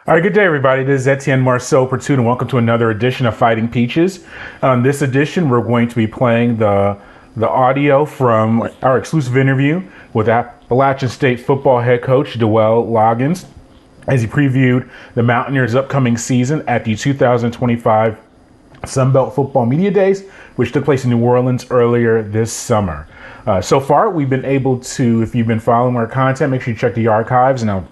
All right, good day, everybody. This is Etienne Marceau Pertut, and welcome to another edition of Fighting Peaches. On this edition, we're going to be playing the audio from our exclusive interview with Appalachian State football head coach Dowell Loggains as he previewed the Mountaineers' upcoming season at the 2025 Sunbelt Football Media Days, which took place in New Orleans earlier this summer. So far, we've been able to, if you've been following our content, make sure you check the archives, and I'll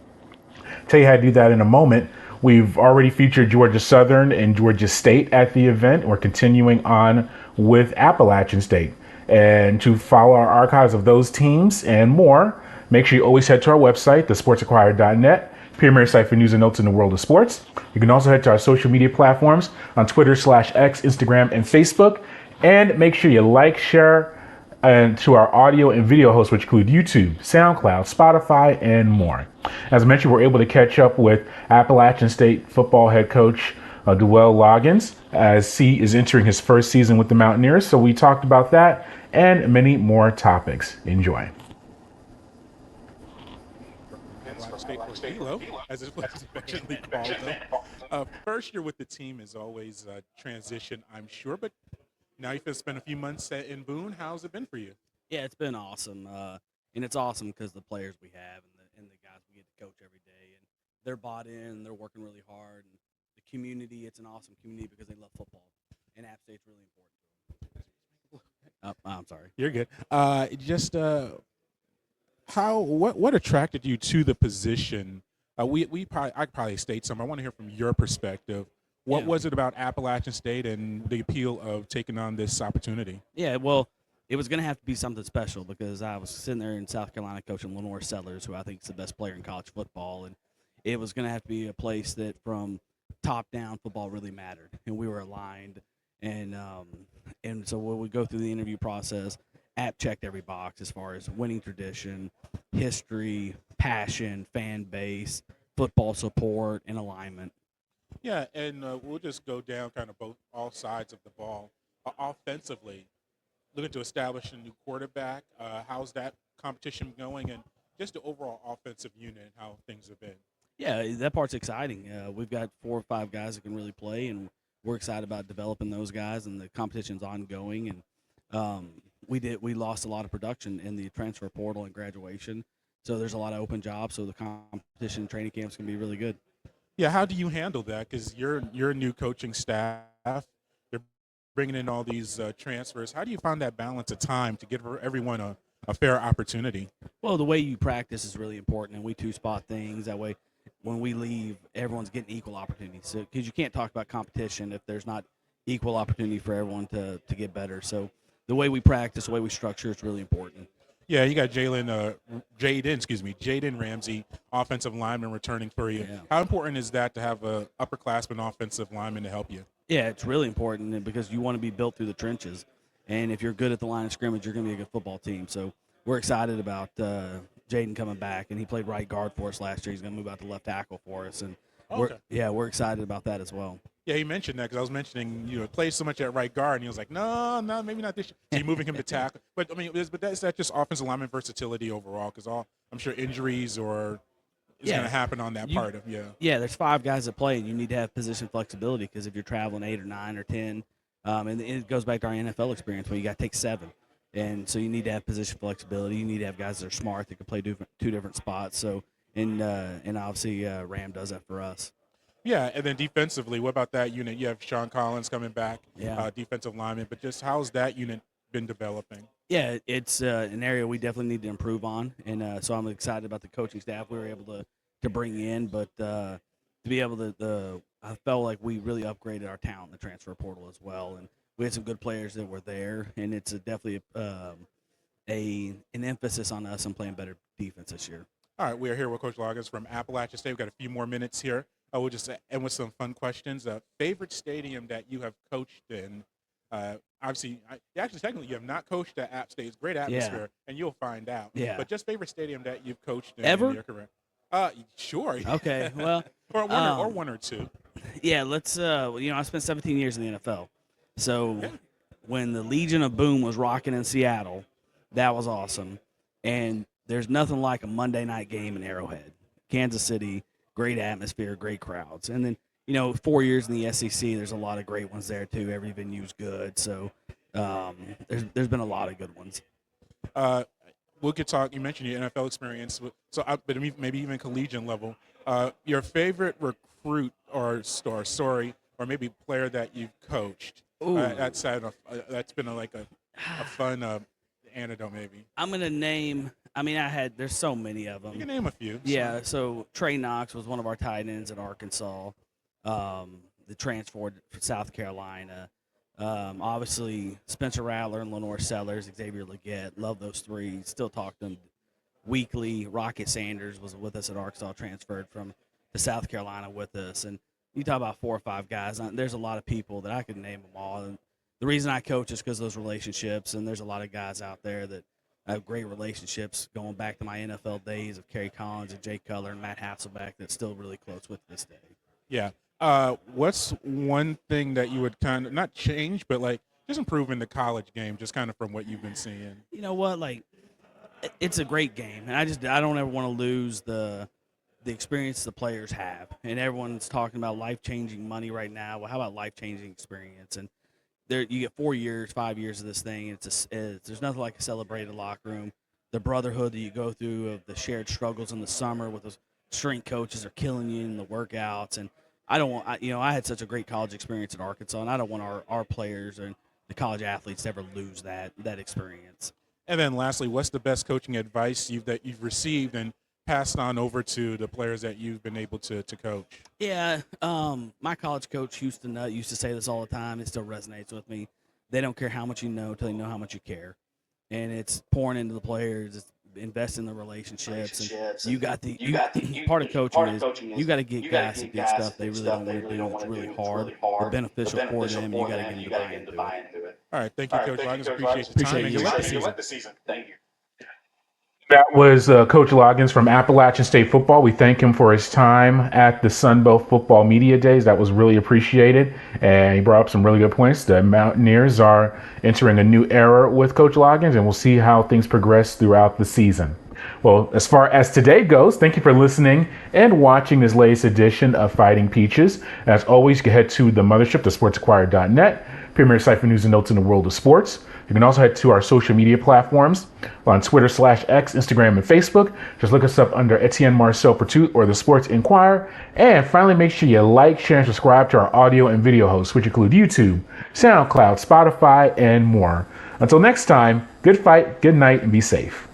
tell you how to do that in a moment. We've already featured Georgia Southern and Georgia State at the event. We're continuing on with Appalachian State. And to follow our archives of those teams and more, make sure you always head to our website, thesportsinquirer.net, premier site for news and notes in the world of sports. You can also head to our social media platforms on Twitter/X, Instagram, and Facebook. And make sure you like, share, and to our audio and video hosts, which include YouTube, SoundCloud, Spotify, and more. As I mentioned, we're able to catch up with Appalachian State football head coach Dowell Loggains as he is entering his first season with the Mountaineers. So we talked about that and many more topics. Enjoy. Halo, as it was affectionately called. First year with the team is always a transition, I'm sure, but now you've spent a few months in Boone. How's it been for you? Yeah, it's been awesome, and it's awesome because the players we have and the guys we get to coach every day, and they're bought in, they're working really hard, and the community, it's an awesome community because they love football, and App State's really important. I'm sorry. You're good. What attracted you to the position? I probably state some. I want to hear from your perspective. What was it about Appalachian State and the appeal of taking on this opportunity? Yeah, well, it was going to have to be something special because I was sitting there in South Carolina coaching Lenore Sellers, who I think is the best player in college football, and it was going to have to be a place that from top down football really mattered, and we were aligned. And so when we go through the interview process, App checked every box as far as winning tradition, history, passion, fan base, football support, and alignment. Yeah, and we'll just go down kind of all sides of the ball. Offensively, looking to establish a new quarterback. How's that competition going, and just the overall offensive unit, how things have been? Yeah, that part's exciting. We've got 4 or 5 guys that can really play, and we're excited about developing those guys. And the competition's ongoing. And we lost a lot of production in the transfer portal and graduation, so there's a lot of open jobs. So the competition training camps can be really good. Yeah, how do you handle that? Because you're a new coaching staff. You're bringing in all these transfers. How do you find that balance of time to give everyone a fair opportunity? Well, the way you practice is really important, and we two-spot things. That way, when we leave, everyone's getting equal opportunities. So, because you can't talk about competition if there's not equal opportunity for everyone to get better. So the way we practice, the way we structure is really important. Yeah, you got Jaden Ramsey, offensive lineman, returning for you. Yeah. How important is that to have a upperclassman offensive lineman to help you? Yeah, it's really important because you want to be built through the trenches. And if you're good at the line of scrimmage, you're going to be a good football team. So we're excited about Jaden coming back, and he played right guard for us last year. He's going to move out to left tackle for us, and we're excited about that as well. Yeah, he mentioned that because I was mentioning plays so much at right guard, and he was like, no, maybe not this year. So you're moving him to tackle, but I mean, is that just offensive lineman versatility overall? Because I'm sure injuries is going to happen on that part of Yeah, there's 5 guys that play, and you need to have position flexibility because if you're traveling 8 or 9 or 10, and it goes back to our NFL experience where you got to take 7. And so you need to have position flexibility. You need to have guys that are smart that can play 2 different spots. So, and obviously Ram does that for us. Yeah, and then defensively, what about that unit? You have Sean Collins coming back, defensive lineman. But just how's that unit been developing? Yeah, it's an area we definitely need to improve on. And so I'm excited about the coaching staff we were able to bring in. But to be able to I felt like we really upgraded our talent in the transfer portal as well. And we had some good players that were there, and it's definitely an emphasis on us and playing better defense this year. All right, we are here with Coach Loggains from Appalachian State. We've got a few more minutes here. We'll just end with some fun questions. Favorite stadium that you have coached in? Obviously, technically, you have not coached at App State. It's great atmosphere, and you'll find out. Yeah. But just favorite stadium that you've coached in your career? Sure. Okay, well. or one or two. Yeah, let's, I spent 17 years in the NFL. So when the Legion of Boom was rocking in Seattle, that was awesome. And there's nothing like a Monday night game in Arrowhead, Kansas City. great atmosphere, great crowds. And then, 4 years in the SEC, there's a lot of great ones there too. Every venue's good. So there's been a lot of good ones. We could talk. You mentioned your NFL experience, but maybe even collegiate level. Your favorite recruit or story, or maybe player that you've coached. That's been a fun anecdote, maybe. I'm gonna name. There's so many of them. You can name a few. Yeah. So Trey Knox was one of our tight ends at Arkansas. The transfer to South Carolina. Obviously, Spencer Rattler and Lenore Sellers, Xavier Legette, love those three. Still talk to them weekly. Rocket Sanders was with us at Arkansas, transferred to South Carolina with us. And you talk about 4 or 5 guys. There's a lot of people that I could name them all. And the reason I coach is because of those relationships. And there's a lot of guys out there that I have great relationships going back to my NFL days of Kerry Collins and Jay Cutler and Matt Hasselbeck that's still really close with this day. Yeah. What's one thing that you would kind of not change, but just improve in the college game, just kind of from what you've been seeing? You know what? It's a great game, and I don't ever want to lose the experience the players have. And everyone's talking about life-changing money right now. Well, how about life-changing experience? And you get 4 years, 5 years of this thing. There's nothing like a celebrated locker room. The brotherhood that you go through of the shared struggles in the summer with those strength coaches are killing you in the workouts. And I had such a great college experience at Arkansas, and I don't want our players and the college athletes to ever lose that experience. And then lastly, what's the best coaching advice that you've received and passed on over to the players that you've been able to coach? Yeah, my college coach, Houston Nutt, used to say this all the time. It still resonates with me. They don't care how much you know until they know how much you care. And it's pouring into the players. It's invest in the relationships. And you got the part of coaching is you got to get guys to do stuff they really don't want to do. It's really hard, but beneficial for them. You got to get them to buy into it. All right, thank you, Coach Loggains. Appreciate the time and good luck this season. Thank you. That was Coach Loggains from Appalachian State football. We thank him for his time at the Sun Belt Football Media Days. That was really appreciated, and he brought up some really good points. The Mountaineers are entering a new era with Coach Loggains, and we'll see how things progress throughout the season. Well, as far as today goes, thank you for listening and watching this latest edition of Fighting Peaches. As always, you can head to the mothership, the sportsinquirer.net, premier site for news and notes in the world of sports. You can also head to our social media platforms on Twitter/X, Instagram, and Facebook. Just look us up under Etienne Marceau Pertut or the Sports Inquirer. And finally, make sure you like, share, and subscribe to our audio and video hosts, which include YouTube, SoundCloud, Spotify, and more. Until next time, good fight, good night, and be safe.